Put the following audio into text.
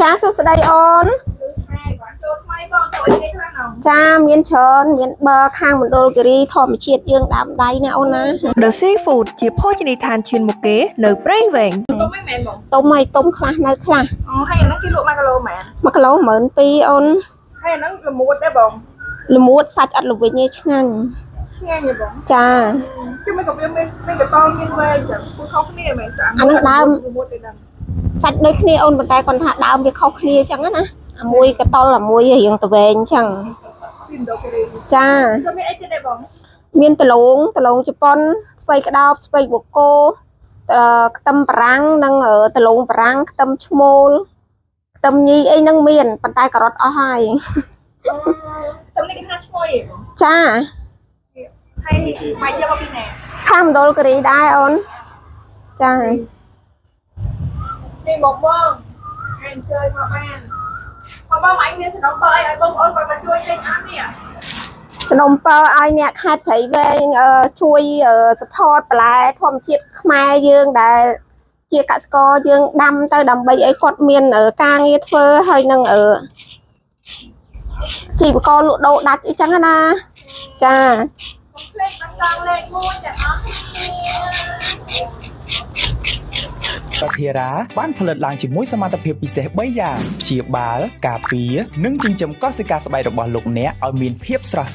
cha số đây on cha miên trơn miên bờ khang một đôi cái thò một chiết dương đám đáy nè on á The Seafood ជាភោជនីយដ្ឋានឈានមុខគេនៅព្រៃវែង tôm mày tôm khla nơi khla ហើយអាហ្នឹងគេលក់1គីឡូមែន 1គីឡូ12000 on ហើយអាហ្នឹងល្មួតដែរបង ល្មួតសាច់អត់ល្វីញទេឆ្ងាញ់ ឆ្ងាញ់ទេបង ចា chứមិនក៏វាមានកតលមានវែងចឹងពូខុសគ្នាមែនចា អាហ្នឹងដើម ល្មួតទេដឹង សាច់ដូចគ្នាអូនប៉ុន្តែគាត់ថាដើមវាខុសគ្នាចឹងណាអាមួយកតលអាមួយរៀងតវែងចឹង ពីម្ដងគេ ចា ទៅមានអីទៀតដែរបង មានដលងជប៉ុនស្ពៃក្តោបស្ពៃបូកូខ្ទឹមបារាំងនិងដលងបារាំងខ្ទឹមឈ្មោលខ្ទឹមញីអីហ្នឹងមានប៉ុន្តែការ៉ុតអស់ហើយ ទៅនេះគេថាឈ្ងុយហ៎បង ចា ហើយបាយយកមកពីណា ខាងមណ្ឌលគិរីដែរអូនចា នេះបងបងអញ្ជើញមកបានបងអញមានសំណុំបើឲ្យបងប្អូនគាត់មកជួយទិញអាននេះ สนมเปอร์ไอเนี่ยคาดไผ่เวงช่วยสปอร์ตปลายทอมจิตขมายยืงได้เกี่ยกัสกอยืงดำเตอดำใบไอ้กดเมียนกางเงี้ยเฟอให้นั่งจีบกอลุโดดัดอีจังนะจ้า เลขต่างๆเลขงูจะเอา ប្រធារាបានផលិតឡើងជាមួយសមត្ថភាពពិសេស3យ៉ាងព្យាបាលការពារនិងចិញ្ចឹមកោសិកាស្បែករបស់លោកអ្នកឲ្យមានភាពស្រស់ស្អាត